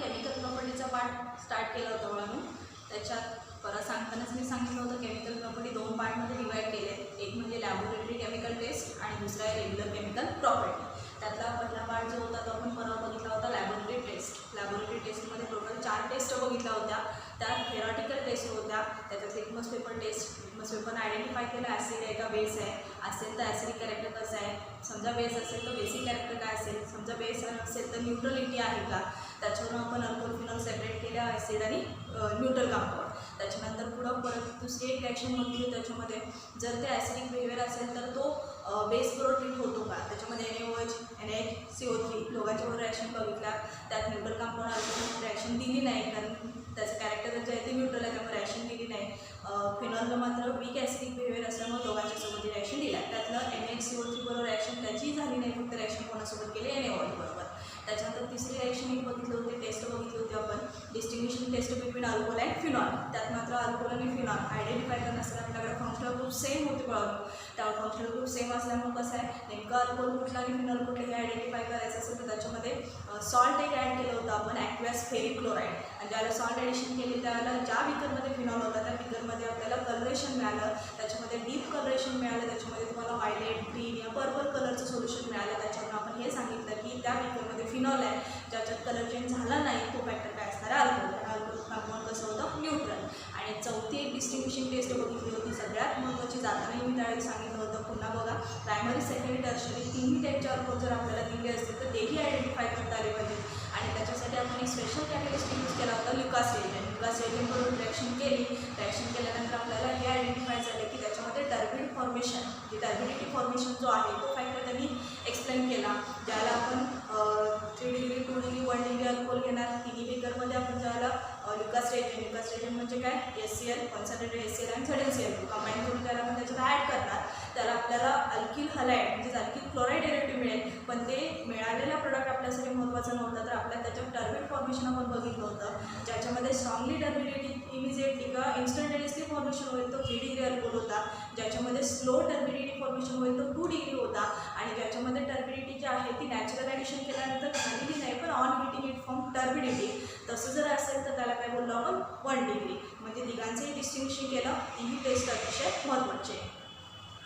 Chemical प्रॉपर्टीचा part start केला होता म्हणून त्याच्यात परत सांगतानाच मी सांगितलं होतं केमिकल प्रॉपर्टी दोन पार्टमध्ये डिवाइड केले, एक म्हणजे लॅबोरेटरी केमिकल टेस्ट आणि दुसरा आहे रेग्युलर केमिकल प्रॉपर्टी. त्यातला पहिला पार्ट जो होता तो आपण परवा बघितला होता लॅबोरेटरी टेस्ट. लॅबोरेटरी टेस्टमध्ये टोटल 4 टेस्ट बघितल्या होत्या. त्यात थेरॉटिकल टेस्ट होत्या, त्याच्यात litmus paper test. Litmus paper identify केलं ॲसिड आहे का बेस आहे, असेल तर ॲसिडिक कॅरेक्टर कसं आहे, समजा बेस असेल तर बेसिक कॅरेक्टर काय असेल, समजा बेस असेल तर न्यूट्रलिटी आहे का, त्याच्यावरून आपण अल्कोहोल फिनॉल सेपरेट केल्या ॲसिड आणि न्यूट्रल कंपाऊंड. त्याच्यानंतर पुढं परत दुसरी एक रिॲक्शन होती त्याच्यामध्ये जर ते ॲसिडिक बिहेवियर असेल तर तो बेस बरोबर ट्रीट होतो का, त्याच्यामध्ये NaOH, NaCO3 दोघांच्यावर रिॲक्शन बघितला. त्यात न्यूट्रल कंपाऊंड अल्कोहोल रिॲक्शन दिली नाही कारण त्याचं कॅरेक्टर जे आहे ते न्यूट्रल आहे त्यामुळे रिॲक्शन दिली नाही. फिनॉलला मात्र वीक ॲसिडिक बिहेवियर असल्यामुळे दोघांच्यासोबत रिॲक्शन दिला. त्यातलं NaCO3 बरोबर रिॲक्शन त्याची झाली नाही, फक्त रिॲक्शन कोणासोबत केली NaOH बरोबर. त्याच्यानंतर तिसरी रिॲक्शन एक बघितली होती, टेस्ट बघितली होती आपण distinguishing test between alcohol and phenol. त्यात मात्र अल्कोहोल आणि फिनॉल आयडेंटिफाय करण्यासाठी आपल्याकडे फंक्शनल ग्रुप सेम होते बघा. त्यावर फंक्शनल ग्रुप सेम असल्यामुळे कसं आहे नेमकं अल्कोहोल कुठला आणि फिनॉल कुठलं हे आयडेंटिफाय करायचं असेल तर त्याच्यामध्ये सॉल्ट एक ॲड केलं होतं आपण ॲक्वॅस फेरिक क्लोराईड. आणि ज्याला सॉल्ट ॲडिशन केली त्यावेळेला ज्या बिकरमध्ये फिनॉल होता त्या बिकरमध्ये आपल्याला कलरेशन मिळालं, त्याच्यामध्ये डीप कलरेशन मिळालं, त्याच्यामध्ये तुम्हाला व्हायलेट, ग्रीन या पर्पल कलरचं सोल्युशन मिळालं. त्याच्यावर आपण हे सांगितलं की त्या बिकरमध्ये फिनॉल आहे, ज्याच्यात कलर चेंज झाला नाही तो फॅक्टर काय असणार आहे अल्कोहोल. अल्कोहोल कंपाऊंड कसं होतं न्यूट्रल. आणि चौथी एक डिस्टिंग्विशिंग टेस्ट बघितली होती सगळ्यात महत्त्वाची, जातानाही मी त्यावेळी सांगितलं होतं पुन्हा बघा. प्रायमरी, सेकंडरी, टर्शरी तिन्ही टाईपचे अल्कोहोल जर आपल्याला दिले असतील तर तेही आयडेंटिफाय करता आले पाहिजेत. आणि त्याच्यासाठी आपण एक स्पेशल कॅटलिस्ट यूज केला होता ल्युकास रिएजंट. ल्युकास रिएजंटकडून रिॲक्शन केल्यानंतर आपल्याला हे आयडेंटिफाय झालं की त्याच्यामध्ये टर्बिड फॉर्मेशन जे टर्बिडिटी फॉर्मेशन जो आहे तो फॅक्टर त्यांनी एक्सप्लेन केला. ज्याला आपण 3 डिग्री 2 डिग्री 1 डिग्री अल्कोहोल घेणार तिन्ही बिकरमध्ये आपण ज्याला ल्युकास रिएजंट म्हणजे काय HCl कॉन्सन्ट्रेटेड HCl आणि ZnCl कंबाईन करून त्याला आपण त्याच्यात ॲड करणार. त्याला आपल्याला अल्किल हलाईड म्हणजे अल्किल क्लोराईड डेरिव्हेटिव्ह मिळेल. पण ते मिळालेला प्रोडक्ट आपल्यासाठी महत्त्वाचं नव्हतं, तर आपल्याला त्याच्यात टर्बिड फॉर्मेशन आपण बघितलं होतं ज्याच्यामध्ये स्ट्रॉंगली टर्बिडिटी इमिजिएटली किंवा इन्स्टंटेनियसली फॉर्मेशन होईल तो 3 डिग्री अल्कोहोल होता. ज्याच्यामध्ये स्लो टर्बिडिटी फॉर्मेशन होईल तो 2 डिग्री होता. आणि ज्याच्यामध्ये टर्बिडिटी जी आहे ती नॅचरल ॲडिशन केल्यानंतर झालेली नाही पण on heating it form turbidity. तसं जर असेल तर त्याला काय बोललो आपण 1 डिग्री. म्हणजे तिघांचंही डिस्टिंग्विशिंग केलं. ही टेस्ट अतिशय महत्त्वाची आहे.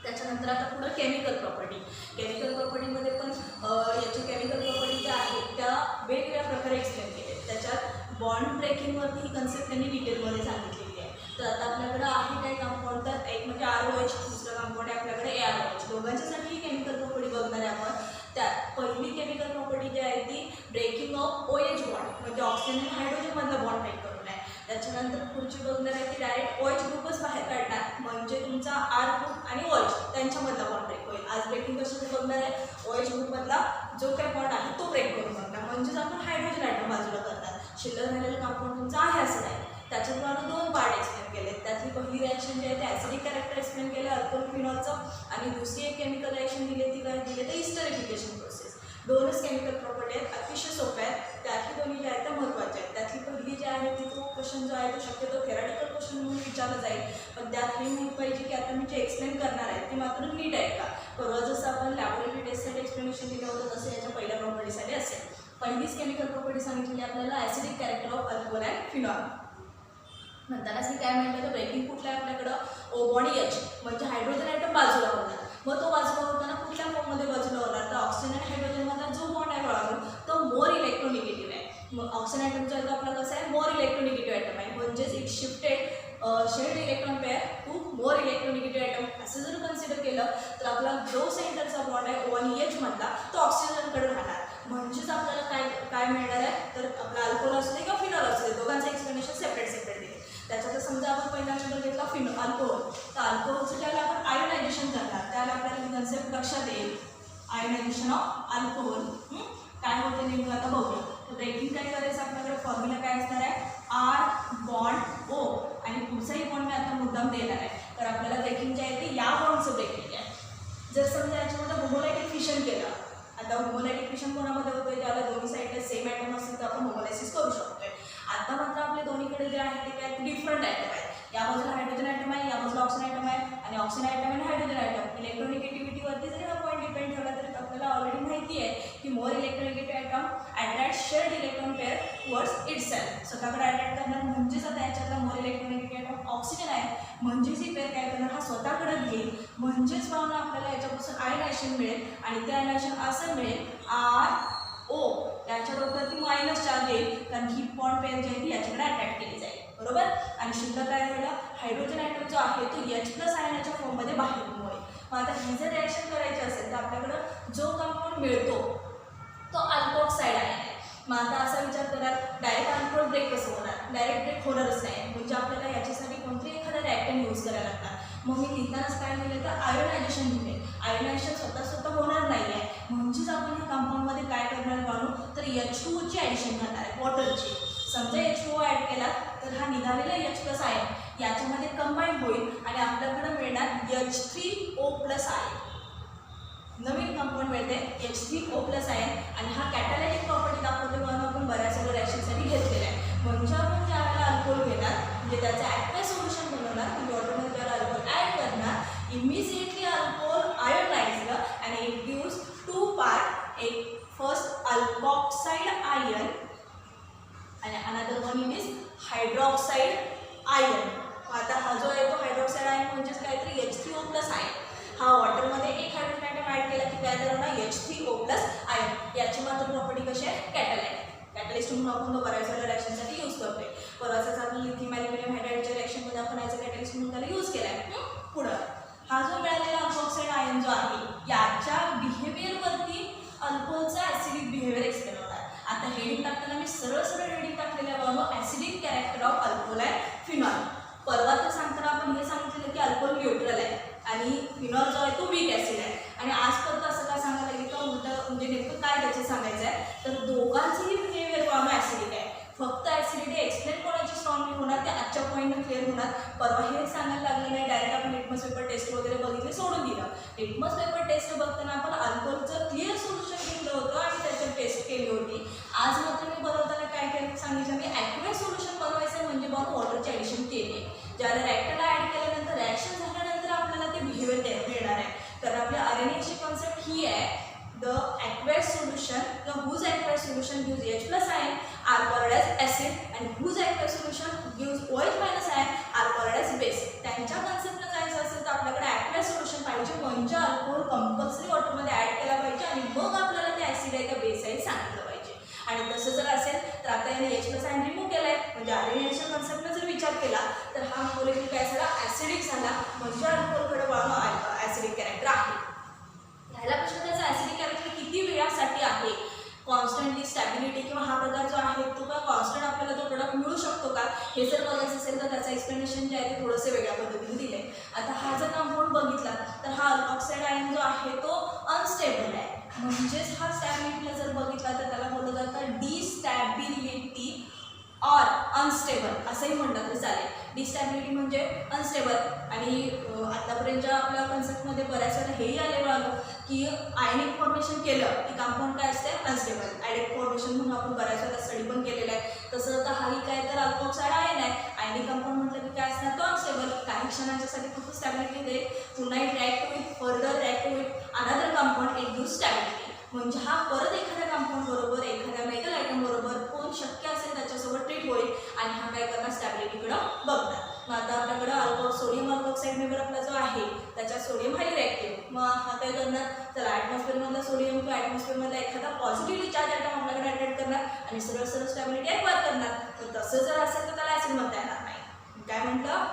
त्याच्यानंतर आता पुढं केमिकल प्रॉपर्टी. केमिकल प्रॉपर्टीमध्ये पण याची केमिकल प्रॉपर्टी ज्या आहेत त्या वेगवेगळ्या प्रकारे एक्सप्लेन केले. त्याच्यात बॉन्ड ब्रेकिंगवरती ही कन्सेप्ट त्यांनी डिटेलमध्ये सांगितलेली आहे. तर आता आपल्याकडं आहे काय कंपाऊंड तर एक म्हणजे ROH, दुसरं कंपाऊंड आहे आपल्याकडे AROH. दोघांच्यासाठी ही केमिकल प्रॉपर्टी बघणार आहे आपण. त्यात पहिली केमिकल प्रॉपर्टी जी आहे ती ब्रेकिंग ऑफ OH बॉन्ड म्हणजे ऑक्सिजन आणि हायड्रोजनमधला बॉन्ड ब्रेक करून आहे. त्याच्यानंतर पुढची बघणार आहे की डायरेक्ट OH ग्रुपच बाहेर काढणार म्हणजे तुमचा R ग्रुप आणि OH त्यांच्यामधला बॉन्ड ब्रेक होईल. आज ब्रेकिंग कशाने बघणार आहे OH ग्रुपमधला जो काही बॉन्ड आहे तो ब्रेक करून बघणार म्हणजेच आपण हायड्रोजन ॲटम बाजूला करणार. शिल्लक राहिलेलं कंपाऊंड तुमचं आहे असं नाही. त्याच्यात मला 2 पार्ट एक्सप्लेन केले. त्यातली पहिली रिॲक्शन जी आहे ते ॲसिडिक कॅरेक्टर एक्सप्लेन केलं अल्कोहोल फिनॉलचं. आणि दुसरी एक केमिकल रिॲक्शन दिली ती काय दिली तर इस्टरिफिकेशन प्रोसेस. दोनच केमिकल प्रॉपर्टी आहेत, अतिशय सोप्या आहेत. त्यातली दोन्ही ज्या आहेत त्या महत्त्वाच्या आहेत. त्यातली पहिली जी आहे ती तो क्वेश्चन जो आहे तो शक्यतो थेरॉटिकल क्वेश्चन म्हणून विचारला जाईल. पण त्यात हे माहीत पाहिजे की आता मी जे एक्सप्लेन करणार आहे ती मात्र नीट आहे का. परवा जसं आपण लॅबोरेटरी टेस्टसाठी एक्सप्लेनेशन दिलं होतं तसं याच्या पहिल्या प्रॉपर्टीसाठी असेल. पहिलीच केमिकल प्रॉपर्टी सांगितलेली आपल्याला acidic character of alcohol and phenol. म्हणतानाच मी काय म्हटलं तर ब्रेकिंग कुठलं आहे आपल्याकडं O बॉन्ड H म्हणजे हायड्रोजन ॲटम बाजूला होणार. मग तो बाजूला होताना कुठल्या फॉर्ममध्ये बाजूला होणार तर ऑक्सिजन आणि हायड्रोजनमधला जो बॉन्ड आहे बाळांनो तो मोर इलेक्ट्रोनिगेटिव्ह आहे. मग ऑक्सिजन ॲटमचा अर्थ आपला कसं आहे मोर इलेक्ट्रोनिगेटिव्ह ॲटम आहे म्हणजेच it shifted shared electron pair to more electronegative atom. असं जर कन्सिडर केलं तर आपला जो सेंटरचा बॉन्ड आहे O आणि H मधला तो ऑक्सिजनकडे राहणार. म्हणजेच आपल्याला काय मिळणार आहे तर आपला अल्कोहोल असू दे किंवा फिनॉल असू दे दोघांचं एक्सप्लेनेशन सेपरेट दिले. त्याच्यात समजा आपण पहिला नंबर घेतला अल्कोहोल तर अल्कोहोलचं ज्याला आपण आयोनायझेशन करणार त्याला आपल्याला ही कन्सेप्ट लक्षात येईल. आयोनायझेशन ऑफ अल्कोहोल काय होते नेमकं आता बघूया. तर ब्रेकिंग काय करायचं आपल्याकडे फॉर्म्युला काय असणार आहे R बॉन्ड O आणि पुढचाही बॉन्ड मी आता मुद्दाम देणार आहे. तर आपल्याला ब्रेकिंग जे आहे ते या बॉन्डचं ब्रेकिंग आहे. जर समजा याच्यामध्ये होमोलायटिक फिशन केलं आता होमोलायटिक फिशन कोणामध्ये होतोय ज्याला दोन्ही साईडला सेम ॲटम असतील तर आपण होमोलायसिस करू शकतोय. आता मात्र आपले दोन्हीकडे जे आहे ते काय डिफरंट ॲटम आहेत. या बाजूला हायड्रोजन ॲटम आहे, या बाजूला ऑक्सिजन ॲटम आहे आणि ऑक्सिजन ॲटम आणि हायड्रोजन ॲटम. इलेक्ट्रोनिगेटिव्हिटीवरती जरी हा पॉईंट डिपेंड ठेवला तरी आपल्याला ऑलरेडी माहिती आहे की more electronegative atom attract shared electron pair towards itself. स्वतःकडे अट्रॅक्ट करणार म्हणजेच आता याच्यातला मोर इलेक्ट्रोनिगेटिव्ह ॲटम ऑक्सिजन आहे म्हणजेच ही पेअर काय करणार, हा स्वतःकडे घेईल म्हणजेच पाहून आपल्याला याच्यापासून आयनायझेशन मिळेल आणि ते आयनायझेशन असं मिळेल RO. याच्या डोक्यावरती मायनस चार्ज येईल कारण ही बॉन्ड पेअर जी आहे ती याच्याकडे अट्रॅक्ट केली जाईल. बरोबर. आणि शुद्ध काय झालं, हायड्रोजन ॲटम जो आहे तो H+ आयनाच्या फॉर्ममध्ये बाहेर होईल. मग आता ही जर रिॲक्शन करायची असेल तर आपल्याकडं जो कंपाऊंड मिळतो तो अल्कोऑक्साईड आहे. मग आता असा विचार करा, डायरेक्ट अल्कोहोल ब्रेक कसं होणार, डायरेक्ट ब्रेक होणारच नाही. म्हणजे आपल्याला याच्यासाठी कोणतरी एखादा रिॲक्टंट यूज करायला लागणार. मग मी लिहितानाच काय लिहिलं तर आयोनायझेशन लिहिले. आयोनायझेशन स्वतः होणार नाही आहे म्हणजेच आपण ह्या कंपाऊंडमध्ये काय करणार म्हणू तर H2O ची ॲडिशन करणार आहे, वॉटरची. समजा H2O ॲड केला तर हा निघालेला H+ आयन याच्यामध्ये कंबाईन होईल आणि आपल्याकडे मिळणार H3O+ आयन. नवीन कंपाऊंड मिळते H3O+ आयन आणि हा कॅटालायटिक प्रॉपर्टी दाखवते म्हणून आपण बऱ्याच रिॲक्शनसाठी घेतलेला आहे. म्हणजे आपण ज्यावेळेला अल्कोहोल घेणार म्हणजे त्याचं ॲक्वस सोल्युशन बनवणार म्हणजे वॉटरमध्ये त्याला अल्कोहोल ॲड करणार, immediately alcohol ionised and it gives two part, एक first alkoxide ion and another one is hydroxide ion. आता हा जो आहे तो हायड्रॉक्साईड आयन म्हणजेच काहीतरी H3O+ आयन. हा वॉटरमध्ये एक हायड्रोजन ॲटम ॲड केला की काय होणार H3O+ आयन. याची मात्र प्रॉपर्टी कशी आहे, कॅटालाइट. कॅटलिस्ट म्हणून आपण तो बऱ्याच वेळेला रिॲक्शनसाठी यूज करतोय. परवाचाच आपण लिथियम ॲल्युमिनियम हायड्राईडच्या रिॲक्शनमध्ये आपण याचा कॅटलिस्ट म्हणून त्याला यूज केला आहे. पुढं हा जो मिळालेला अल्कोऑक्साईड आयन जो आहे याच्या बिहेवियरवरती अल्कोहोलचा ॲसिडिक बिहेवियर एक्सप्लेन होणार. आता हेडिंग टाकताना मी सरळ हेडिंग टाकलेल्या ॲसिडिक कॅरेक्टर ऑफ अल्कोहोल आहे फिनॉल. परवा तर सांगताना आपण हे सांगितलेलं की अल्कोहोल न्यूट्रल आहे आणि फिनॉल जो आहे तो वीक ॲसिड आहे. आणि आजपर्यंत असं काय सांगायला लागेल का उलटं म्हणजे नेमकं काय त्याचे सांगायचं आहे तर दोघांचंही बिहेवियर ॲसिडिक आहे. फक्त ॲसिडिटी एक्सप्लेन कोणाची स्ट्रॉंगली होणार ते आजच्या पॉईंटनं क्लिअर होणार. परवा हे सांगायला लागलं नाही, डायरेक्ट आपण लिटमस पेपर टेस्ट वगैरे बघितले सोडून दिलं. लिटमस पेपर टेस्ट बघताना आपण अल्कोहोलचं क्लिअर सोल्युशन घेतलं होतं आणि त्याच्यात टेस्ट केली होती. आज मात्र मी बनवताना काय केलं सांगितलं मी ॲक्युरेट सोल्युशन बनवायचं म्हणजे मग वॉटरची ॲडिशन केली. ज्याला रिॲक्टरला ॲड केल्यानंतर रिॲक्शन झाल्यानंतर आपल्याला ते बिहेवियर मिळणार आहे. तर आपल्या RNA ची कॉन्सेप्ट ही आहे, the aqueous solution, the whose aqueous solution gives H+ ion are called as acid and whose aqueous solution gives OH- ion are called as base. त्यांच्या कन्सेप्टला जायचं असेल तर आपल्याकडे aqueous solution पाहिजे म्हणजे अल्कोहोल कंपल्सरी वॉटरमध्ये ॲड केला पाहिजे आणि मग आपल्याला ते ॲसिड आहे का बेस आहे सांगितलं पाहिजे. आणि तसं जर असेल तर आता याने H+ आयन रिमूव्ह केला आहे म्हणजे RNAच्या कन्सेप्टला जर विचार केला तर हा मॉलिक्यूल काय झाला ॲसिडिक झाला म्हणजे अल्कोहोलकडे वळणं ॲसिडिक कॅरेक्टर आहे. ह्याला प्रश्न त्याचा ॲसिडिक कॅरेक्टर किती वेळासाठी आहे, कॉन्स्टंटली स्टॅबिलिटी किंवा हा प्रकार जो आहे तो का कॉन्स्टंट आपल्याला तो प्रोडक्ट मिळू शकतो का हे जर बघायचं असेल तर त्याचं एक्सप्लेनेशन जे आहे ते थोडंसं वेगळ्या पद्धतीने दिलं आहे. आता हा जर कंपाऊंड बघितला तर हा अल्कोऑक्साईड आयन जो आहे तो अनस्टेबल आहे. म्हणजेच हा स्टॅबिलिटीला जर बघितला तर त्याला बोललं जातं डिस्टॅबिलिटी ऑर अनस्टेबल असंही म्हटलं तरी चालेल. डिस्टॅबिलिटी म्हणजे अनस्टेबल आणि आतापर्यंतच्या आपल्या कन्सेप्टमध्ये बऱ्याच वेळा हेही आलेलं आलं की आयनिक फॉर्मेशन केलं की कंपाऊंड काय असते अनस्टेबल. आयनिक फॉर्मेशन म्हणून आपण बऱ्याच वेळा स्टडी पण केलेला आहे. तसं आता हाही काय तर अल्कोऑक्साईड आयन आहे. आयनिक कंपाऊंड म्हटलं की काय असणार तो अनस्टेबल. काही क्षणांच्यासाठी फक्त स्टॅबिलिटी देईल, पुन्हा it react with further react with another compound it gives stability. म्हणजे हा परत एखाद्या कंपाऊंड बरोबर एखाद्या मेटल आयटम बरोबर कोण शक्य असेल त्याच्यासोबत ट्रीट होईल आणि हा काय करणार स्टॅबिलिटीकडं बघणार. मग आता आपल्याकडं सोडियम अल्कोऑक्साईड मेंबर आपला जो आहे त्याच्यात सोडियम हायली रिॲक्टिव्ह. मग हा काय करणार चला ॲटमॉस्फिअरमधला सोडियम किंवा ॲटमॉस्फिअरमधला एखादा पॉझिटिव्हली चार्ज आयटम आपल्याकडे अट्रॅक्ट करणार आणि सरळ स्टॅबिलिटी ॲक्वायर करणार. तर तसं जर असेल तर त्याला ॲसिड म्हणता येणार नाही. काय म्हटलं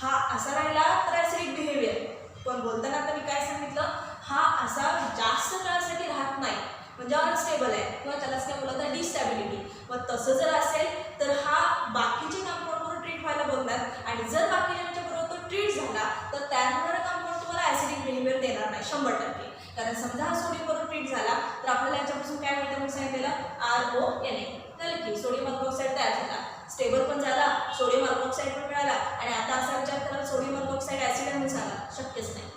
हा असा राहिला तर ॲसिडिक बिहेवियर. पण बोलताना आता मी काय सांगितलं हा असा जास्त काळासाठी राहत नाही म्हणजे अनस्टेबल आहे किंवा त्यालाच काय बोलतात डिस्टॅबिलिटी. मग तसं जर असेल तर हा बाकीचे कंपाऊंडवर ट्रीट व्हायला बघणार आणि जर बाकीच्या बरोबर तो ट्रीट झाला तर तयार होणारा कंपाऊंड तुम्हाला ॲसिडिक बिहेवियर देणार नाही 100%. कारण समजा हा सोडियम बरोबर ट्रीट झाला तर आपल्याला याच्यापासून काय मिळतं म्हणून सांगितलेलं RONA. झालं की सोडियम अल्कोऑक्साईड तयार झाला, स्टेबल पण झाला, सोडियम अल्कोऑक्साईड पण मिळाला. आणि आता असा विचार करा सोडियम अल्कोऑक्साईड ॲसिड आहे म्हणून सांगा शक्यच नाही.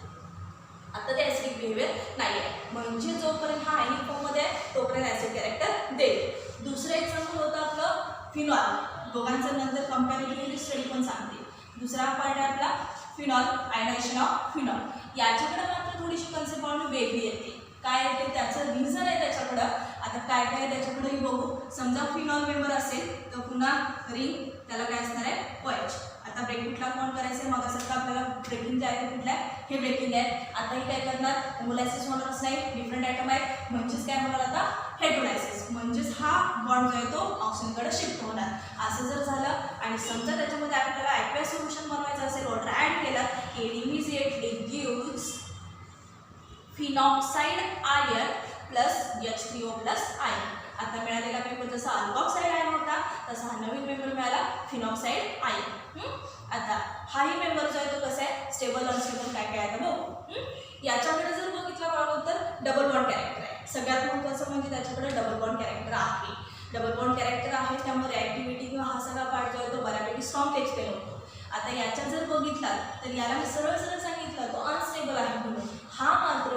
आता ते ॲसिडिक बिहेवियर नाही आहे म्हणजे जोपर्यंत हा आयनिक फॉर्ममध्ये आहे तोपर्यंत ॲसिड कॅरेक्टर देईल. दुसरं एक्झाम्पल होतं आपलं फिनॉल. दोघांचं नंतर कंपॅरेटिव्हली स्टडी पण सांगते. दुसरा पार्ट आहे आपला फिनॉल, आयनायझेशन ऑफ फिनॉल. याच्याकडे मात्र थोडीशी कन्सेप्ट वेगळी येते. काय येते त्याचं रिझन आहे त्याच्याकडं. आता काय काय त्याच्याकडे बघू. समजा फिनॉल मेंबर असेल तर पुन्हा रिंग त्याला काय असणार आहे OH. आता ब्रेक कुठला काउंट करायचं मग असं का आपल्याला ब्रेकिंग जे आहे ते कुठलं आहे हे ब्रेकिंग आहे. आता हे काय करणार होमोलायसिस होणारच नाही, डिफरंट आयटम आहे म्हणजेच काय होणार आता हेटेरोलायसिस, म्हणजेच हा बॉन्ड जो आहे तो ऑक्सिजनकडे शिफ्ट होणार. असं जर झालं आणि समजा त्याच्यामध्ये आपल्याला ॲक्वा सोल्युशन बनवायचं असेल वॉटर ॲड केला it immediately gives phenoxide ion plus H3O plus ion. आता मिळालेला मेंबर जसा अल्कॉक्साइड आयन होता तसा हा नवीन मेंबर मिळाला फिनॉक्साइड आयन. आता हाही मेंबर जो आहे तो कसा आहे स्टेबल अनस्टेबल काय काय आता बघू. याच्याकडे जर बघितलं बघू तर डबल बॉन्ड कॅरेक्टर आहे. सगळ्यात महत्त्वाचं म्हणजे त्याच्याकडे डबल बॉन्ड कॅरेक्टर आहे. डबल बॉन्ड कॅरेक्टर आहे त्यामुळे रिॲक्टिव्हिटी किंवा हा सगळा पार्ट जो आहे तो बऱ्यापैकी स्ट्रॉंग एक्सप्लेन होतो. आता याच्यात जर बघितला तर याला मी सरळ सरळ सांगितलं तो अनस्टेबल आहे म्हणून. हा मात्र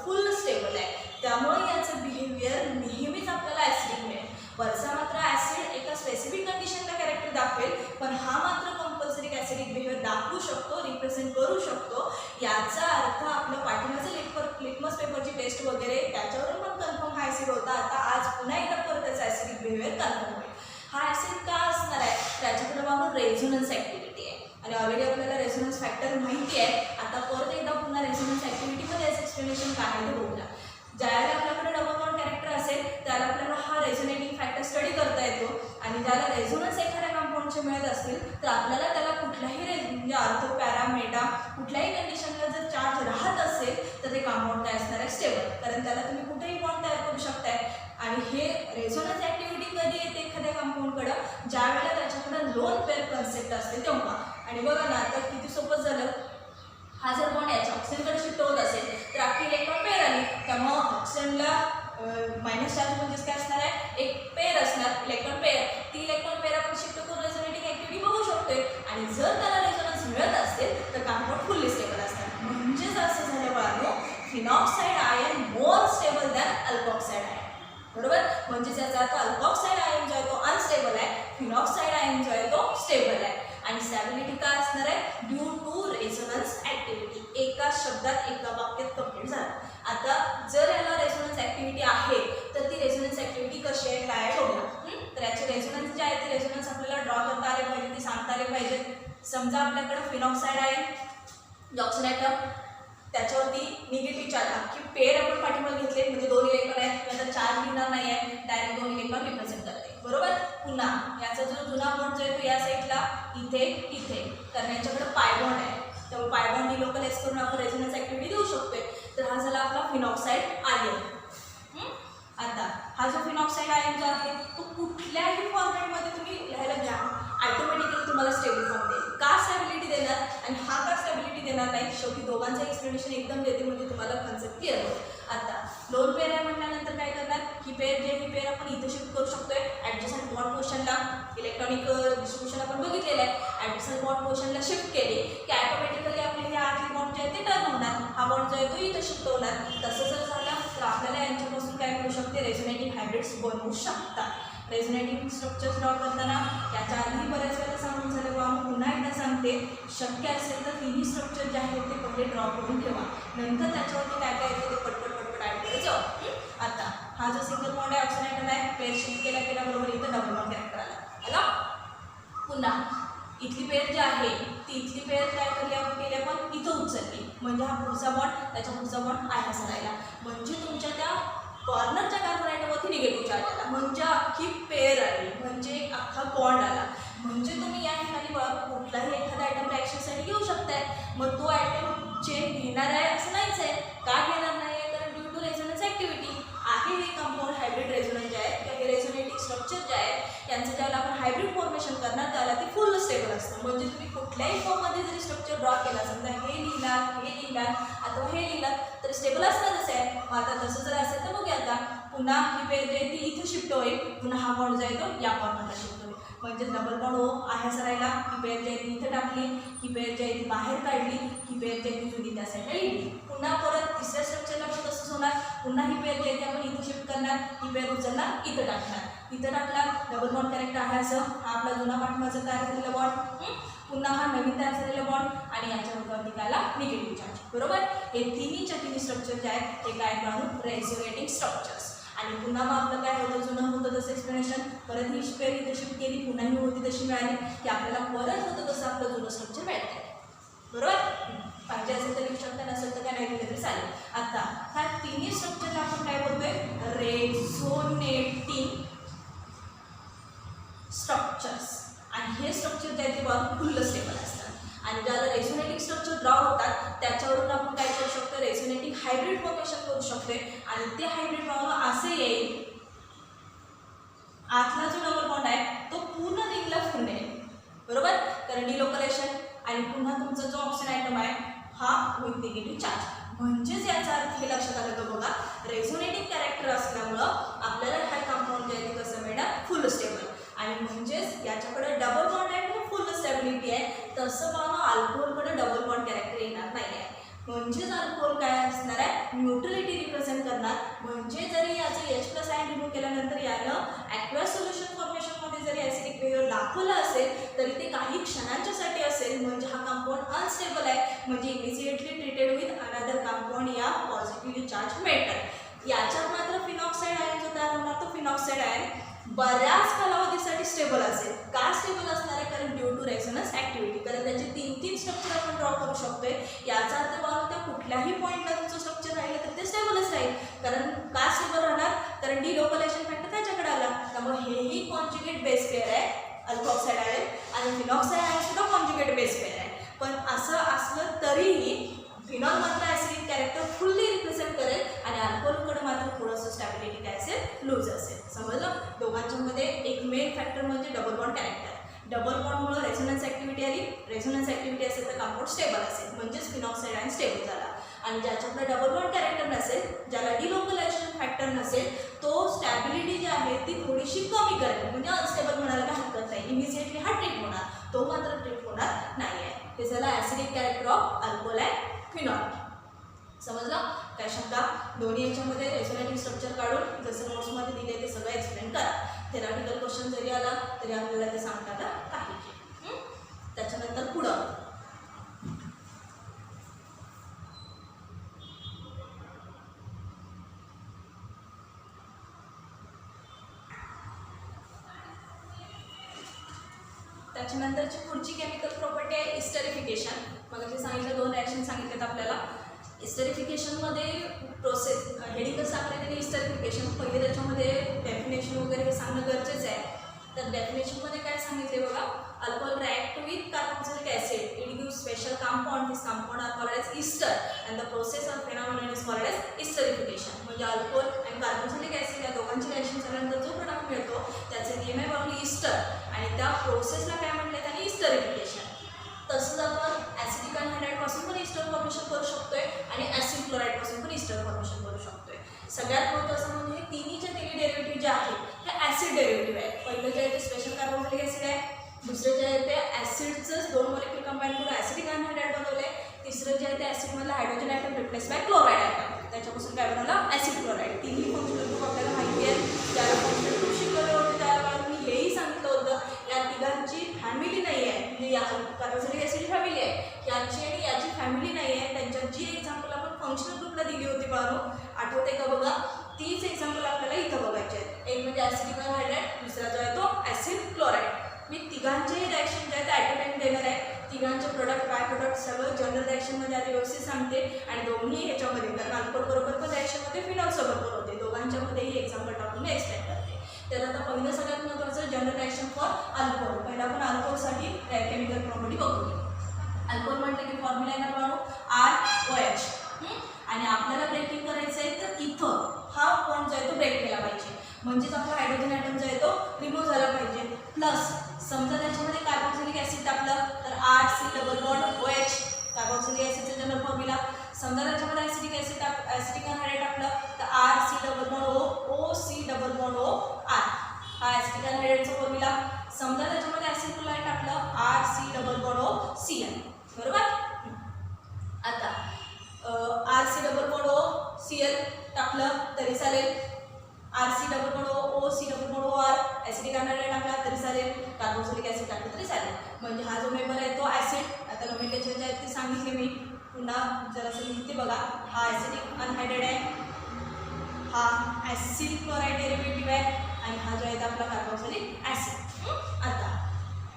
फुल स्टेबल आहे त्यामुळे याचं बिहेवियर नेहमीच आपल्याला ॲसिडिक मिळेल. वरचा मात्र ॲसिड एका स्पेसिफिक कंडिशनला कॅरेक्टर दाखवेल पण हा मात्र कंपल्सरी ॲसिडिक बिहेवियर दाखवू शकतो, रिप्रेझेंट करू शकतो. याचा अर्थ आपलं पाठीमागचं लिटमस पेपरची टेस्ट वगैरे त्याच्यावरून पण कन्फर्म हा ॲसिड होता. आता आज पुन्हा एकदा परत त्याचा ॲसिडिक बिहेवियर कन्फर्म होईल. हा ॲसिड का असणार आहे त्याच्याकडे बाबा रेझोनन्स ॲक्टिव्हिटी आहे आणि ऑलरेडी आपल्याला रेझोनन्स फॅक्टर माहिती आहे. आता परत एकदा पुन्हा रेझोनन्स ॲक्टिव्हिटीमध्ये याचं एक्सप्लेनेशन काय आहे ते बघूया. ज्याला आपल्याकडे डबल बॉन्ड कॅरेक्टर असेल त्याला आपल्याला हा रेझोनेटिंग फॅक्टर स्टडी करता येतो आणि ज्याला रेझोनन्स एखाद्या कंपाऊंडचे मिळत असतील तर आपल्याला त्याला कुठल्याही म्हणजे ऑर्थो पॅरा मेटा कुठल्याही कंडिशनला जर चार्ज राहत असेल तर ते कंपाऊंड काय असणार आहे स्टेबल, कारण त्याला तुम्ही कुठेही बॉन्ड तयार करू शकताय. आणि हे रेझोनन्स ॲक्टिव्हिटी कधी येते एखाद्या कंपाऊंडकडं ज्या वेळेला त्याच्याकडं लोन पेअर कन्सेप्ट असते तेव्हा. आणि बघा ना आता किती सोपं झालं. हा जर बॉन्ड याच्या ऑक्सिजनकडे शिफ्ट होत असेल तर आपली इलेक्ट्रॉन पेअर आली त्यामुळं ऑक्सिजनला मायनस चार्ज म्हणजेच काय असणार आहे एक पेअर असणार इलेक्ट्रॉन पेअर. ती इलेक्ट्रॉन पेअर आपण शिफ्ट करून रेझोनेटिंग ॲक्टिव्हिटी बघू शकतोय आणि जर त्याला रेझोनन्स मिळत असेल तर कंपाऊंड फुल्ली स्टेबल असणार. म्हणजेच असं झालं बाळांनो phenoxide ion more stable than alkoxide ion. बरोबर, म्हणजे त्याचा अर्थ अल्कॉक्साइड आयन जो आहे तो अनस्टेबल आहे, फिनॉक्साइड आयन जो आहे तो स्टेबल आहे. आणि स्टॅबिलिटी काय असणार आहे ड्यू टू रेझोनन्स ॲक्टिव्हिटी. एका शब्दात एका वाक्यात कंप्लीट झालं. आता जर याला रेझोनन्स ॲक्टिव्हिटी आहे तर ती रेझोनन्स ॲक्टिव्हिटी कशी आहे काय आहे बघूया. तर याचे रेझोनन्स जे आहे ते रेझोनन्स आपल्याला ड्रॉ करता आले पाहिजे, ते सांगता आले पाहिजे. समजा आपल्याकडे फिनॉक्साइड आयन ऑक्सिजन ॲटम त्याच्यावरती निगेटिव्ह चार्ज अख्खी पेअर आपण पाठीमागे घेतले म्हणजे 2 इलेक्ट्रॉन आहेत त्याचा चार्ज लिहिणार नाही आहे, डायरेक्ट 2 इलेक्ट्रॉन रिप्रेझेंट करते. बरोबर, पुन्हा याचा जो जुना बॉन्ड जो आहे तो या साईडला इथे इथे तर यांच्याकडे पाय बॉन्ड आहे त्यामुळे पाय बॉन्ड डिलोकलाइज करून आपण रेझोनन्स ॲक्टिव्हिटी देऊ शकतोय. तर हा झाला आपला फिनॉक्साइड आयन. आता हा जो फिनॉक्साइड आयन जो आहे तो कुठल्याही फॉर्मॅटमध्ये तुम्ही लिहायला घ्या ऑटोमॅटिकली तुम्हाला स्टेबल फॉर्म देईल. का स्टॅबिलिटी देणार आणि हा का स्टॅबिलिटी देणार नाही शेवटी दोघांचं एक्सप्लेनेशन एकदम देते म्हणजे तुम्हाला कन्सेप्ट क्लिअर होईल. आता लोन पेअर आहे म्हटल्यानंतर काय करणार ही पेअर आपण इथे शिफ्ट करू शकतोय. ॲडजस्टंट बॉन्ड पोर्शनला इलेक्ट्रॉनिक डिस्ट्रीब्युशन आपण बघितलेलं आहे. ॲडजस्टंट बॉन्ड पोर्शनला शिफ्ट केली की ऑटोमॅटिकली आपले हे आतले बॉन्ड जे आहे ते टर्न होणार. हा बॉन्ड जो आहे तो इथे शिफ्ट होणार. तसं जर झालं तर आपल्याला यांच्यापासून काय मिळू शकते रेझोनेटिंग हायब्रिड्स बनवू शकतात. रेझोनेटिंग स्ट्रक्चर्स ड्रॉ करताना याच्या आधी बऱ्याच वेळेला सांगून झालं बा पुन्हा एकदा सांगते शक्य असेल तर तिन्ही स्ट्रक्चर जे आहेत ते पहिले ड्रॉ करून ठेवा नंतर त्याच्यावरती काय काय येते ते पटपट ॲड करत जाऊ. आता हा जो सिंगल बॉन्ड आहे ऑक्सिजन ॲटम आहे पेअर शिफ्ट केल्याबरोबर इथं डबल बॉन्ड कॅरेक्टर आला. पुन्हा इथली पेअर जी आहे ती इथली पेअर काय केली आपण इथं उचलली म्हणजे हा पुढचा बॉन्ड त्याच्या पुढचा बॉन्ड आहे असा राहिला म्हणजे तुमच्या त्या कॉर्नरच्या कार्बन ॲटमवरती निगेटिव्ह चार्ज आला म्हणजे अख्खी पेअर आली म्हणजे एक अख्खा बॉन्ड आला. म्हणजे तुम्ही या ठिकाणी कुठलाही एखादा ॲटम रिॲक्शनसाठी घेऊ शकताय. मग तो ॲटम चेन घेणार आहे असं नाहीच आहे. का घेणार नाही आहे कारण ड्यू टू रेझोनन्स ॲक्टिव्हिटी आहे. हे कंपाऊंड हायब्रिड रेझोनन्स जे आहेत किंवा हे रेझोनेटिंग स्ट्रक्चर जे आहेत यांचं ज्यावेळेला आपण हायब्रिड फॉर्मेशन करणार त्याला ते फुल स्टेबल असतं. म्हणजे तुम्ही कुठल्याही फॉर्ममध्ये जरी स्ट्रक्चर ड्रॉ केला समजा हे लिहिला अथवा हे लिहिलं तर स्टेबल असणारच आहे. मग आता तसं जर असेल तर बघूया आता पुन्हा ही पेअर जी आहे ती इथे शिफ्ट होईल पुन्हा हा बॉन्ड जो आहे तो या कॉर्नरला शिफ्ट होईल म्हणजे डबल बॉन्ड ओ आहे असं राहिला. ही पेअर जी आहे ती इथे टाकली ही पेअर जी आहे ती बाहेर काढली ही पेअर जी आहे ती जुनी त्या साईडला लिहिली. पुन्हा परत तिसऱ्या स्ट्रक्चरला पण तसंच होणार. पुन्हा ही पेअर जी आहे ती आपण इथे शिफ्ट करणार ही पेअर उचलणार इथं टाकणार इथं टाकला डबल बॉन्ड कॅरेक्टर आहे असं, हा आपला जुना पाठीमागचा तयार झालेला बॉन्ड, पुन्हा हा नवीन तयार झालेला बॉन्ड आणि याच्यावर निघाला निगेटिव्ह चार्ज. बरोबर. हे तिन्ही स्ट्रक्चर जे आहेत ते काय म्हणून रेझोनेटिंग स्ट्रक्चर्स. आणि पुन्हा मग आपलं काय होतं, जुनं होतं तसं एक्सप्लेनेशन, परत ही पेरी तशी केली, पुन्हा ही होती तशी मिळाली की आपल्याला परत होतं तसं आपलं जुनं स्ट्रक्चर मिळतं. बरोबर. पाहिजे असेल तर लिहू शकता, नसेल तर काय नाही लिहिलं तरी चालेल. आता ह्या तिन्ही स्ट्रक्चरला आपण काय बोलतोय, रेझोनेटिंग स्ट्रक्चर्स. आणि हे स्ट्रक्चर जे आहे ते फुल स्टेबल असतात. आणि ज्याला रेझोनेटिंग स्ट्रक्चर ड्रॉ होतात त्याच्यावरून आपण काय करू शकतो, रेझोनेटिंग हायब्रिड फॉर्मेशन करू शकतो. आणि ते हायब्रिड फॉर्म असे येईल, आतला जो डबल बॉन्ड आहे तो पूर्ण रिंगला फिरून येईल. बरोबर. कारण डिलोकलेशन आणि पुन्हा तुमचा जो ऑप्शन आयटम आहे हा विथ निगेटिव्ह चार्ज. म्हणजेच याचा अर्थ हे लक्षात आलं का बघा, रेझोनेटिंग कॅरेक्टर असल्यामुळं आपल्याला हा कंपाऊंड जे आहे ते कसं मिळणार, फुल स्टेबल. आणि म्हणजेच याच्याकडे डबल बॉन्ड आहे पण फुल स्टेबिलिटी आहे. तसं बघा अल्कोहोलकडे डबल बॉन्ड कॅरेक्टर येणार नाही आहे. म्हणजेच अल्कोहोल काय असणार आहे, न्यूट्रलिटी रिप्रेझेंट करणार. म्हणजे जरी याचं H+ आयन रिमूव्ह केल्यानंतर यानं ॲक्वॅस सोल्युशन फॉर्मेशनमध्ये जरी ॲसिडिक बिहेवियर दाखवलं असेल तरी ते काही क्षणांच्यासाठी असेल. म्हणजे हा कंपाऊंड अनस्टेबल आहे. म्हणजे immediately treated with another compound या पॉझिटिव्हली चार्ज मेटल. याच्यात मात्र फिनॉक्साईड आयन जो तयार होणार तो फिनॉक्साईड आयन बऱ्याच कालावधीसाठी स्टेबल असेल. का स्टेबल असणार आहे, कारण ड्यू टू रेझोनन्स ॲक्टिव्हिटी. कारण त्याचे तीन स्ट्रक्चर आपण ड्रॉ करू शकतोय. याचा अर्थ बघा त्या कुठल्याही पॉईंटला तुमचं स्ट्रक्चर राहिलं तर ते स्टेबलच राहील. कारण का स्टेबल राहणार, कारण डिलोकलेशन फॅक्टर त्याच्याकडे आला. त्यामुळे हेही कॉन्जुगेट बेस पेअर आहे अल्कोऑक्साईड आयन, आणि फिनॉक्साईड आयन सुद्धा कॉन्जुगेट बेस पेअर आहे. पण असं असलं तरीही फिनॉल मात्र ॲसिडिक कॅरेक्टर फुल्ली रिप्रेझेंट करेल आणि अल्कोहोलकडे मात्र थोडंसं स्टॅबिलिटी काय असेल, लूज असेल. समजलं. दोघांच्यामध्ये एक मेन फॅक्टर म्हणजे डबल बॉन्ड कॅरेक्टर. डबल बॉन्डमुळे रेझोनन्स ॲक्टिव्हिटी आली. रेझोनन्स ॲक्टिव्हिटी असेल तर कंपाऊंड स्टेबल असेल. म्हणजेच फिनॉक्साईड आयन स्टेबल झाला. आणि ज्याच्याकडे डबल बॉन्ड कॅरेक्टर नसेल, ज्याला डिलोकलायझेशन फॅक्टर नसेल, तो स्टॅबिलिटी जी आहे ती थोडीशी कमी करेल. म्हणजे अनस्टेबल म्हणायला काय हरकत नाही. इमिजिएटली हा ट्रीट होणार, तो मात्र ट्रीट होणार नाही आहे. हे झालं acidic character of alcohol and phenol. समजलं. काय शंका, दोन्ही याच्यामध्ये रेझोनेटिंग स्ट्रक्चर काढून जसं नोट्समध्ये दिले ते सगळं एक्सप्लेन करा. थेरॉटिकल क्वेश्चन जरी आला तरी आपल्याला ते सांगता आलं पाहिजे. त्याच्यानंतर पुढं त्याच्यानंतरची पुढची केमिकल प्रॉपर्टी आहे इस्टरिफिकेशन. मग जे सांगितलं, दोन रिॲक्शन सांगितलेत आपल्याला. इस्टरिफिकेशनमध्ये प्रोसेस हेडिंग कसं आपल्याला इस्टरिफिकेशन पहिले त्याच्यामध्ये डेफिनेशन वगैरे हे सांगणं गरजेचं आहे. तर डेफिनेशनमध्ये काय सांगितले बघा, alcohol react with carboxylic acid, it give special compound, this compound are called as ester and the process of phenomenon is called as esterification. म्हणजे अल्कोहोल आणि कार्बोक्सिलिक ॲसिड या दोघांची रिॲक्शन झाल्यानंतर जो प्रोडक्ट मिळतो त्याचे नेम आहे आपली इस्टर, आणि त्या प्रोसेसला काय म्हटलं त्याने इस्टरिफिकेशन. तसंच आपण ॲसिडिक अनहायड्राइडपासून पण इस्टर फॉर्मेशन करू शकतोय आणि ॲसिड क्लोराईडपासून पण इस्टर फॉर्मेशन करू शकतोय. सगळ्यात महत्त्वाचं म्हणजे तिन्हीच्या तिन्ही डेरिव्हेटिव्ह जे आहेत ते ॲसिड डेरिव्हेटिव्ह आहे. पहिलं जे आहे ते स्पेशल कार्बोक्सिलिक ॲसिड आहे, दुसरं जे आहे ते ॲसिडचंच दोन मॉलिक्यूल कंबाईन करून ॲसिडिक अनहायड्राइड बनवले, तिसरं जे आहे ते ॲसिडमधला hydrogen atom replace by chloride atom, त्याच्यापासून काय बनवलं ॲसिड क्लोराईड. तिन्ही फंक्शनल ग्रुप आपल्याला माहिती आहे. ज्याला फंक्शनल ग्रुप शिकवले होते त्याला मी हेही सांगितलं होतं, या तिघांची फॅमिली नाही आहे. म्हणजे या कार्बोक्सिलिक ॲसिड फॅमिली आहे, याची आणि याची फॅमिली नाही आहे. त्यांच्यात जी एक्झाम्पल आपण फंक्शनल ग्रुपला दिली होती बाळांनो, आठवते का बघा. तीच एक्झाम्पल आपल्याला इथं बघायचे आहेत. एक म्हणजे ॲसिडिक अनहायड्राइड, दुसरा जो आहे तो ॲसिड क्लोराईड. मी तिघांचेही रिॲक्शन जे आहे ते ॲट अ टाइम देणार आहे. तिघांचे प्रोडक्ट बाय प्रोडक्ट सगळं जनरल रिॲक्शनमध्ये आधी व्यवस्थित सांगते. आणि दोन्ही ह्याच्यामध्ये, कारण अल्कोहोल बरोबर पण रिॲक्शनमध्ये फिनॉलसोबत पण होते, दोघांच्यामध्येही एक्झाम्पल टाकून एक्सप्लेन करते. तर आता पहिलं सगळ्यात महत्त्वाचं जनरल रिॲक्शन फॉर अल्कोहोल. पहिला आपण अल्कोहोलसाठी केमिकल प्रॉपर्टी बघूया. अल्कोहोल म्हटलं की फॉर्म्युला येणार बाळो ROH. आणि आपल्याला ब्रेकिंग करायचं आहे तर इथं हा पॉईंट जो आहे तो ब्रेक केला पाहिजे. म्हणजेच आपला हायड्रोजन ॲटम जो आहे तो रिमूव्ह झाला पाहिजे. प्लस समजा त्याच्यामध्ये कार्बोक्सिलिक ॲसिड टाकलं तर RC double bond OH, carboxylic ॲसिडचा जनरल फॉर्म्युला. समजा त्याच्यामध्ये ॲसिडिक अनहायड्राइड टाकलं तर RC double bond OC double bond OR, हा ॲसिडिक अनहायड्राइडचा फॉर्म्युला. समजा त्याच्यामध्ये ॲसिड क्लोराईड टाकलं RC डबल बॉन्ड OCl. बरोबर. आता RC डबल बॉन्ड OCl टाकलं तरी चालेल. RC double bond O, C double bond OR, acidic anhydride टाकला तरी चालेल, कार्बोक्सिलिक ॲसिड टाकलं तरी चालेल. म्हणजे हा जो मेंबर आहे तो ॲसिड. आता नोमेनक्लेचर जे आहे ते सांगितले मी, पुन्हा जरासं लिहिते बघा. हा ॲसिडिक अनहायड्रेट आहे, हा ॲसिड क्लोराईड डेरिव्हेटिव्ह आहे आणि हा जो आहे तो आपला कार्बोक्सिलिक ॲसिड. आता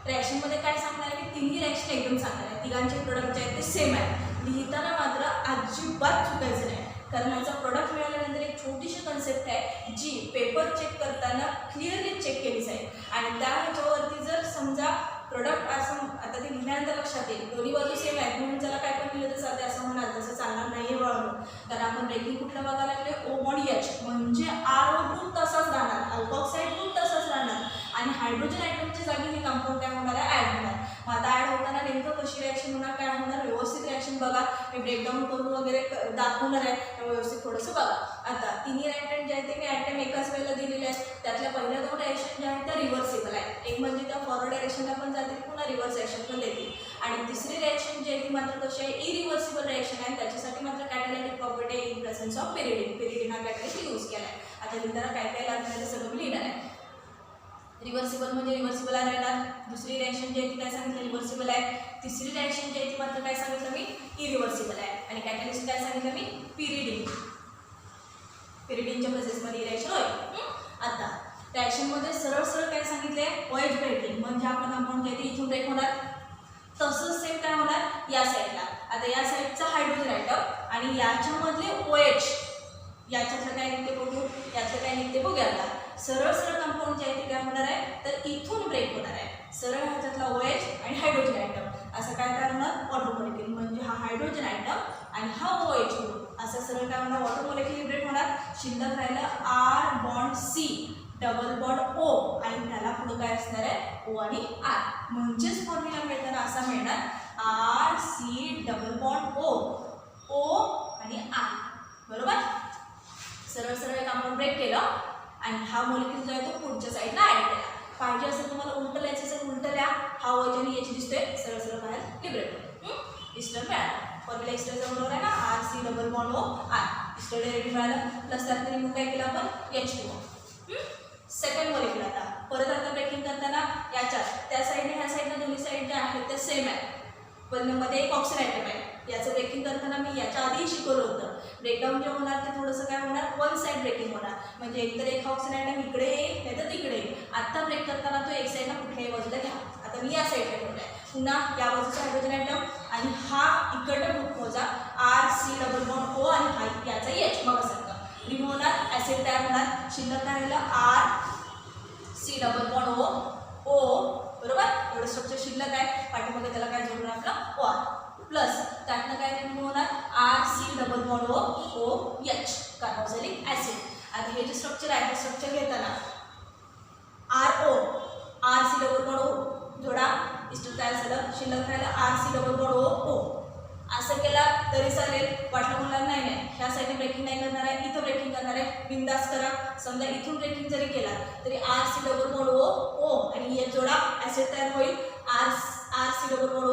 रिॲक्शनमध्ये काय सांगणार आहे की तिन्ही रिॲक्शन एकदम सांगणार आहे, तिघांचे प्रोडक्ट जे आहेत ते सेम आहे. लिहिताना मात्र अजिबात चुकायचं नाही, कारण याचा प्रोडक्ट मिळाल्यानंतर एक छोटीशी कन्सेप्ट आहे जी पेपर चेक करताना क्लिअरली चेक केली जाईल. आणि त्या ह्याच्यावरती जर समजा प्रोडक्ट असं आता ते लिहिल्यानंतर लक्षात येईल दोन्ही बाजू सेम आहेत म्हणून त्याला काय पण लिहिलं तर चालते असं म्हणाल, तसं चालणार नाही आहे बरोबर. तर आपण ब्रेकिंग कुठलं बघायला लागले, O बॉन्ड H म्हणजे RO ग्रुप तसाच राहणार, अल्कोक्साईड ग्रुप तसाच राहणार आणि हायड्रोजन ॲटमच्या जागी हे कंपाऊंड काय होणार आहे, ॲड होणार. मग आता ॲड होताना नेमकं कशी रिॲक्शन होणार, काय होणार, व्यवस्थित रिॲक्शन बघा. मी ब्रेकडाऊन करून वगैरे दाखवणार आहे, व्यवस्थित थोडंसं बघा. आता तिन्ही रिॲक्टंट जे आहेत ते मी ॲटम एकाच वेळेला दिलेले आहेत. त्यातल्या पहिल्या दोन रिॲक्शन ज्या आहेत त्या रिव्हर्सिबल आहेत. एक म्हणजे त्या फॉरवर्ड डायरेक्शनला पण जातील, पुन्हा रिव्हर्स रिॲक्शन पण देतील. आणि तिसरी रिॲक्शन जी आहे ती मात्र कशी आहे, इरिव्हर्सिबल रिॲक्शन आहे. त्याच्यासाठी मात्र catalytic property in presence of pyridine. Pyridine हा कॅटॅलिस्ट यूज केला आहे. आता लिहिताना काय काय लागणार आहे सगळं मी लिहिणार आहे. रिव्हर्सिबल म्हणजे रिव्हर्सिबल आहे येणार. दुसरी रिॲक्शन जी आहे ती काय सांगितलं, रिव्हर्सिबल आहे. तिसरी रिॲक्शन जी आहे ती मात्र काय सांगितलं मी, इरिव्हर्सिबल आहे. आणि कॅटॅलिस्ट काय सांगितलं मी, पिरिडिन. पिरिडिनच्या प्रोसेसमध्ये रिॲक्शन होईल. आता रिॲक्शनमध्ये सरळ सरळ काय सांगितले, OH ब्रेकिंग म्हणजे आपण कंपाऊंड जे इथून ब्रेक होणार, तसंच सेम काय होणार या साईडला. आता या साईडचा हायड्रोजन ॲटम आणि याच्यामधले OH, याच्यातलं काय निघते बघू, याचं काय निघते बघूया. आता सरळ सरळ कंपाऊंड जे आहे ते काय होणार आहे, तर इथून ब्रेक होणार आहे. सरळ ह्याच्यातला OH आणि हायड्रोजन ॲटम असं काय काय होणार, वॉटर मॉलिक्यूल म्हणजे हा हायड्रोजन ॲटम आणि हा OH ग्रुप असं सरळ काय होणार, वॉटर मॉलिक्यूल ब्रेक होणार. शिल्लक राहिलं R bond C double bond O आणि त्याला पुढे काय असणार आहे, O आणि R. म्हणजेच फॉर्म्युला मिळताना असा मिळणार RC डबल बॉन्ड O आणि R. बरोबर. सरळ सरळ कंपाऊंड ब्रेक केलं आणि हा मॉलिक्यूल जो आहे तो पुढच्या साईडला ॲड केला. पाहिजे असेल तुम्हाला उलटं लिहायचं असेल उलटं लिहा. हा OH आणि H दिसतोय, सरळ सरळ बाहेर लिबरेट. इस्टर मिळालं. फॉर्म्युला इस्टरचा बरोबर आहे ना, RC double bond O R. Ester derivative मिळालं प्लस त्यात रिमूव्ह काय केलं आपण, H2O. Second molecule. आता परत आता ब्रेकिंग करताना याच्यात त्या साईडने ह्या साईडला दोन्ही साईड ज्या आहेत त्या सेम आहेत, पण मध्ये एक ऑक्सिजन ॲटम आहे. याचं ब्रेकिंग करताना मी याच्या आधी शिकवलं होतं, ब्रेकडाऊन जे होणार ते थोडंसं काय होणार, वन साईड ब्रेकिंग होणार. म्हणजे एकतर एक ऑक्सिजन ॲटम इकडे येईल नाही तर तिकडे येईल. आत्ता ब्रेक करताना तो एक साईडला कुठल्याही बाजूला घ्या. आता मी या साईडला ठेवला आहे, पुन्हा या बाजूचा हायड्रोजन ॲटम आणि हा इकडं ग्रुप मोजा RC डबल बॉन्ड O आणि हा याचा H. मग असं रिमूव्ह होणार, ॲसिड तयार होणार. शिल्लक काय राहिलं, RC डबल बॉन्ड O बरोबर. एवढं स्ट्रक्चर शिल्लक आहे. पाठीमागे त्याला काय जोडून आपलं OR प्लस त्यातनं काय रिमूव्ह होणार, RC double bond OH carboxylic acid. आता हे जे स्ट्रक्चर आहे हे स्ट्रक्चर घेताना RC डबल बॉन्ड O जोडा, इस्टर तयार झालं. शिल्लक राहिलं RC डबल बॉन्ड O. असं केला तरी चालेल, वाटलं मुलांना नाही नाही ह्या साईडने ब्रेकिंग नाही करणार आहे, इथं ब्रेकिंग करणार आहे, बिंदास करा. समजा इथून ब्रेकिंग जरी केला तरी RC डबल बॉन्ड O आणि H जोडा, ॲसिड तयार होईल. RC double bond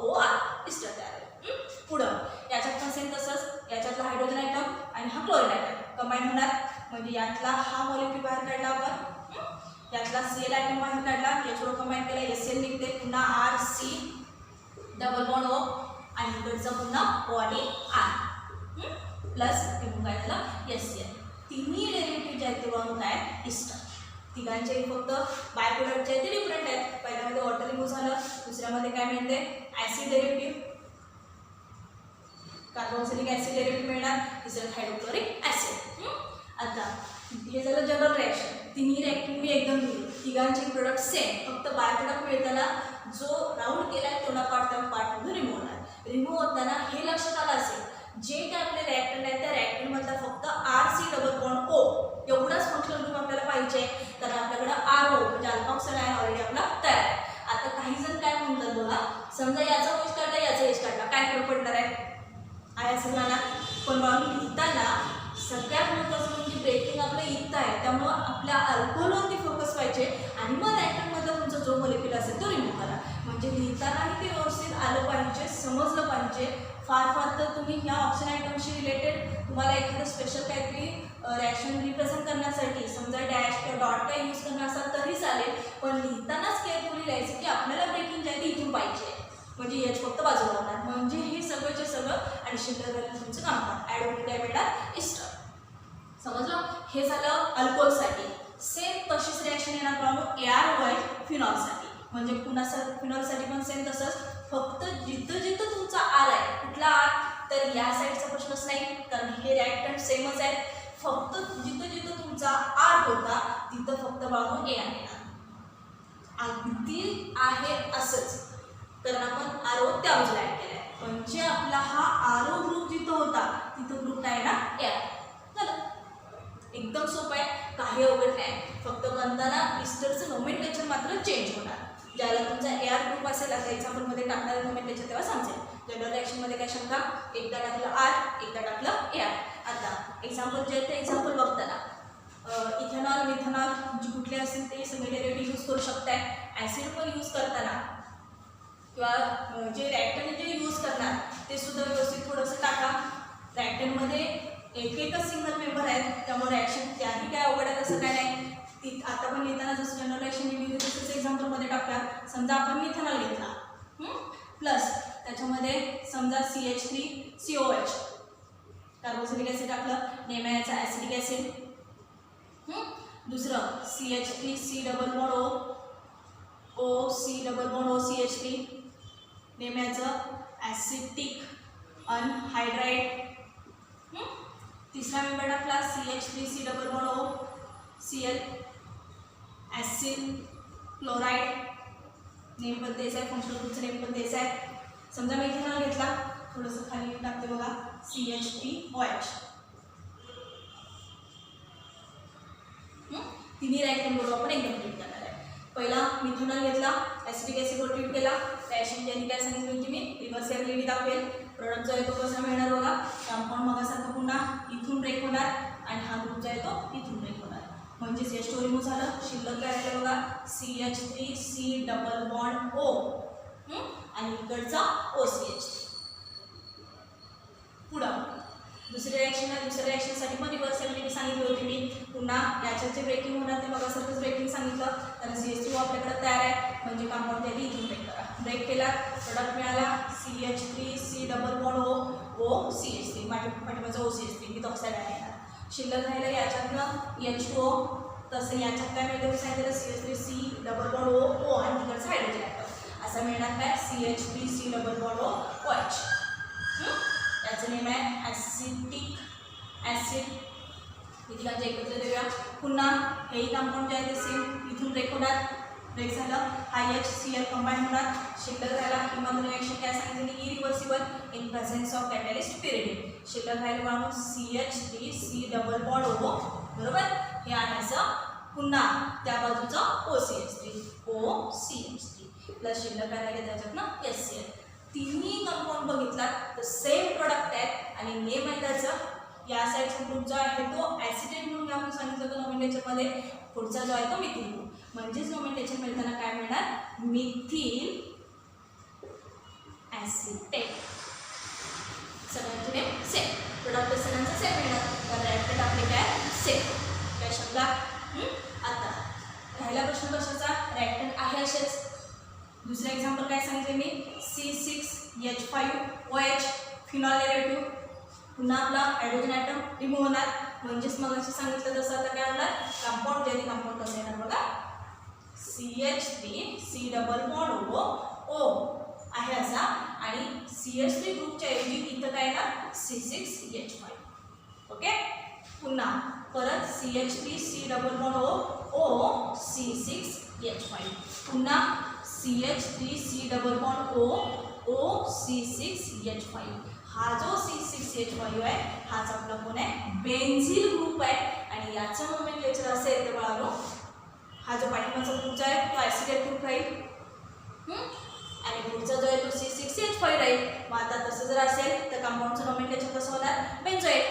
OR ester तयार होईल. पुढं याच्यात पण सेम तसंच, याच्यातला हायड्रोजन ॲटम आणि हा क्लोरीन ॲटम कंबाईन होणार. म्हणजे यातला हा मॉलिक्यूल बाहेर काढला आपण, यातला Cl ॲटम बाहेर काढला, याच्यावर कंबाईन केला Cl निघते. पुन्हा RC डबल बॉन्ड O आणि इकडचं पुन्हा O आणि R प्लस रिमूव्ह काय झालं, HCl. तिन्ही डेरिव्हेटिव्ह जे आहेत ते बनवून काय इस्टर. तिघांचे फक्त बाय प्रोडक्ट जे आहेत ते डिफरंट आहेत. पहिल्यामध्ये वॉटर रिमूव्ह झालं, दुसऱ्यामध्ये काय मिळते, acid derivative carboxylic acid derivative मिळणार, तिसऱ्यात हायड्रोक्लोरिक ॲसिड. आता हे झालं जनरल रिॲक्शन. तिन्ही रिॲक्टिव्ह मी एकदम लिहिली, तिघांचे प्रोडक्ट सेम, फक्त बाय प्रोडक्ट मिळताना जो राऊंड केला आहे तेवढा पार्ट त्या पार्टमधून रिमूव्ह होणार. रिमूव्ह होताना हे लक्षात आलं असेल, जे काय आपले रिॲक्टंट आहेत त्या रिॲक्टंटमधला फक्त RC डबल बॉन्ड O एवढाच फंक्शनल ग्रुप आपल्याला पाहिजे, कारण आपल्याकडे RO म्हणजे अल्कोक्साईड आहे ऑलरेडी आपला तयार आहे. आता काही जण काय म्हणतात बघा, समजा याचा OH काढला याचा H काढला, काय फरक पडणार आहे, असं ना. पण बाबा लिहिताना सगळ्यात महत्त्वाचं म्हणजे ब्रेकिंग आपलं इथं आहे, त्यामुळं आपल्या अल्कोहोलवरती फोकस पाहिजे आणि मग रिॲक्टंटमधला तुमचा जो मॉलिक्यूल असेल तो रिमूव्ह करा. म्हणजे लिहितानाही ते व्यवस्थित आलं पाहिजे, समजलं पाहिजे. फार फार तर तुम्ही ह्या ऑक्सिजन ॲटमशी रिलेटेड तुम्हाला एखादं स्पेशल काहीतरी रिॲक्शन रिप्रेझेंट करण्यासाठी समजा डॅश किंवा डॉट काय यूज करणार असाल तरी चालेल, पण लिहितानाच केअरफुली लिहायचं की आपल्याला ब्रेकिंग जे आहे ती इथून पाहिजे, म्हणजे एच फक्त बाजूला होणार, म्हणजे हे सगळंच्या सगळं आणि शिल्लक राहिलं तुमचं कंपाऊंड. ॲड होऊन काय मिळणार इस्टर. समजलं. हे झालं अल्कोहोलसाठी. सेम तशीच रिॲक्शन येणार प्रॉब्लेम AR फिनॉलसाठी, म्हणजे पुन्हा फिनॉलसाठी पण सेम तसंच, फक्त जिथं जिथं तुमचा आर आहे, कुठला आर तर या साईडचा प्रश्नच नाही कारण हे रिॲक्टंट सेमच आहे, फक्त जिथं जिथं तुमचा आर होता तिथं फक्त बाळगून ए येणार. अगदी आहे असंच, कारण आपण आर ओ त्या बाजूला ॲड केला आहे, म्हणजे आपला हा आर ओ ग्रुप जिथं होता तिथं ग्रुप काय ना ए आर. झालं. एकदम सोपं आहे, काही अवघड नाही. फक्त बनताना इस्टरचं नोमेनक्लेचर मात्र चेंज होणार. ज्याला तुमचा AR ग्रुप असेल आता एक्झाम्पलमध्ये टाकणार नोमेनक्लेचर तेव्हा समजेल. जनरल रिॲक्शनमध्ये काय शंका, एकदा टाकलं आर एकदा टाकलं AR. आता एक्झाम्पल जे आहे ते एक्झाम्पल बघताना इथेनॉल मिथेनॉल जे कुठले असतील ते सगळे डेरिव्हेटिव्ह यूज करू शकताय. ॲसिड पण यूज करताना किंवा जे रिॲक्टंट जे यूज करणार ते सुद्धा व्यवस्थित थोडंसं टाका. रिॲक्टंटमध्ये एक एकच सिंगल मेंबर आहेत त्यामुळे रिॲक्शन त्याही काय अवघड आहे असं काय नाही. ती आता पण लिहिताना जसं जनरल रिॲक्शन लिहिली तसंच एक्झाम्पलमध्ये टाकतात. समजा आपण मिथेनॉल घेतला प्लस त्याच्यामध्ये समजा CH3COH कार्बोक्सिलिक ॲसिड टाकलं, नेमॅयाचा ॲसिडिक ॲसिड. दुसरं CH3C double bond OC double bond OCH3, नेमॅयाचं ॲसिटिक अनहायड्राइड. तिसरा मेंबर टाकला CH3C double bond OCl acid chloride. Name पण तेच आहे, फंक्शनल ग्रुपचं नेम पण तेच आहे. समजा मी इथेनॉल घेतला, थोडंसं खाली टाकते बघा CH3OH. तिन्ही रिॲक्टंट बरोबर आपण एकदम ट्रीट करणार आहे. पहिला मिथेनॉल घेतला, ॲसिडिक ॲसिडवर ट्रीट केला, रिॲक्शन ज्यांनी काय सांगितलं होती मी रिव्हर्सिबिलिटी दाखवेल. प्रोडक्ट जो आहे तो कसा मिळणार बघा, कंपाऊंड मगासारखं पुन्हा इथून ब्रेक होणार आणि हा ग्रुप जो आहे तो इथून ब्रेक होणार, म्हणजेच या स्टोरी मूव्ह झालं. शिल्लक काय राहिलं बघा CH3C डबल बॉन्ड O आणि इकडचा OCH. पुढं दुसरी रिॲक्शन आहे, दुसऱ्या रिॲक्शनसाठी पण रिव्हर्सिबिलिटी सांगितली होती मी. पुन्हा याच्यात जे ब्रेकिंग होणार ते मगासारखंच ब्रेकिंग सांगितलं, कारण CH3 आपल्याकडे तयार आहे, म्हणजे कंपाऊंड त्याला इथून ब्रेक करा. ब्रेक केला, प्रोडक्ट मिळाला CH3C डबल बॉन्ड OCH3, पाठीमागचा OCH3 विथ ऑक्साईड आहे. शिल्लक राहिलं याच्यातनं H2O, तसं याच्यात काय मिळतं सांगितलं CH3C डबल बॉन्ड O आणि तिकडचं हायड्रोजन ॲटम. असं मिळणार काय CH3C डबल बॉन्ड OH. याचं नेम आहे ॲसिटिक ॲसिड. हे तिघांचे एकत्र देऊया. पुन्हा हेही कंपाऊंड जे आहे ते सेम इथून ब्रेक होणार. ब्रेक झालं, हा HCl कंबाईन होणार. शिल्लक राहिला किंमत रिॲक्शन काय सांगितली irreversible in presence of catalyst period. शिल्लक राहिलं म्हणून CH3C डबल बॉन्ड O बरोबर. हे आणायचं पुन्हा त्या बाजूचं OCH3 प्लस शिल्लक काय राहिलं त्याच्यातनं HCl. तिन्ही कंपाऊंड बघितला तर सेम प्रोडक्ट आहे आणि नेम आहे त्याचं. या साईडचा ग्रुप जो आहे तो ॲसिटेट म्हणून आपण सांगितलं होतं नोमेनक्लेचरमध्ये. पुढचा जो आहे तो मिथिल ग्रुप, म्हणजेच नोमेनक्लेचर मिळताना काय मिळणार मिथिल ॲसिटेट. सगळ्यांचे नेम सेम, प्रोडक्ट सगळ्यांचं सेम मिळणार कारण रिॲक्टंट आपले काय सेम. काय शब्द. आता राहिला प्रश्न कशाचा, रिॲक्टंट आहे असेच. दुसरं एक्झाम्पल काय सांगितले मी C6H5OH फिनॉल डेरिव्हेटिव्ह. पुन्हा आपला हायड्रोजन ॲटम रिमूव्ह होणार, म्हणजेच मग सांगितलं तसं आता काय होणार कंपाऊंड जे कंपाऊंड कसं येणार बघा CH3C डबल बॉन्ड O आहे असा आणि CH3 ग्रुपच्या ऐवजी इथं काय येणार C6H5. ओके. पुन्हा परत CH3C double bond O C6H5. पुन्हा CH3C double bond O C6H5. हा जो C6H5 आहे हाच आपला कोण आहे बेन्झील ग्रुप आहे आणि याचं नोमेनक्लेचर असेल तर बाळांनो हा जो पाठीमागचा ग्रुप आहे तो ॲसिडेट ग्रुप राहील आणि पुढचा जो आहे तो C6H5 राहील. मग आता तसं जर असेल तर कंपाऊंडचं नोमेनक्लेचर कसं होणार बेन्झोएट.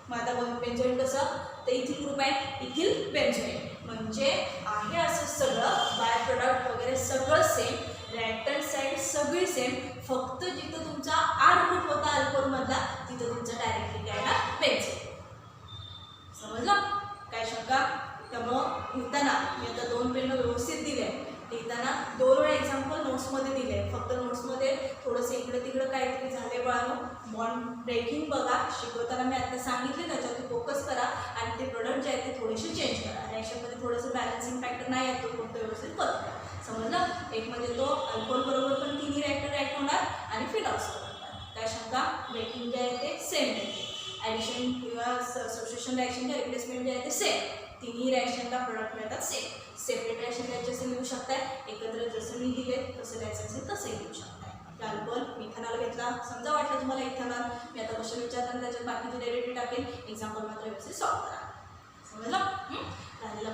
मग आता बेन्झोएट कसं तर इथिल ग्रुप आहे इथिल बेन्झोएट. म्हणजे आहे असं सगळं बाय प्रोडक्ट वगैरे सगळं सेम, रिॲक्टंट साईड सगळी सेम, फक्त जिथं तुमचा आर ग्रुप होता अल्कोहोलमधला तिथं तुमचं डायरेक्टली काय ना बेन्झोएट. समजलं? काय शंका? त्यामुळं लिहिताना मी आता 2 पेन व्यवस्थित दिले, लिहिताना 2 वेळा एक्झाम्पल नोट्समध्ये दिले, फक्त नोट्समध्ये थोडंसं इकडं तिकडं काहीतरी झाले बाळांनो, बॉन्ड ब्रेकिंग बघा, शिकवताना मी आता सांगितले त्याच्यावरती फोकस करा आणि ते प्रोडक्ट जे आहे ते थोडेसे चेंज करा. रिॲक्शनमध्ये थोडंसं बॅलन्सिंग फॅक्टर नाही आहे, तो फक्त व्यवस्थित करत करा. समजलं? एक म्हणजे तो अल्कोहोल बरोबर पण तिन्ही रिॲक्टर रिॲक्ट होणार आणि फीड ऑफ होणार. काय शंका? ब्रेकिंग जे आहे ते सेम आहे, ॲडिशन किंवा सबस्टिट्यूशन रिॲक्शन किंवा रिप्लेसमेंट जे आहे ते सेम, तिन्ही रिॲक्शनला प्रोडक्ट मिळतात सेम. सेपरेट रिॲक्शन त्याचे असे लिहू शकताय, एकत्र जसं मी दिले तसं लिहायचं असेल तसंही लिहू शकताय. अल्कोहोल मिथेनॉल घेतला, समजा वाटलं तुम्हाला इथेनॉल, मी आता क्वेश्चन विचारताना त्याच्यात बाकीचे डेरिव्हेटिव्ह टाकेल, एक्झाम्पल मात्र व्यवस्थित सॉल्व करा. समजलं? राहिलेला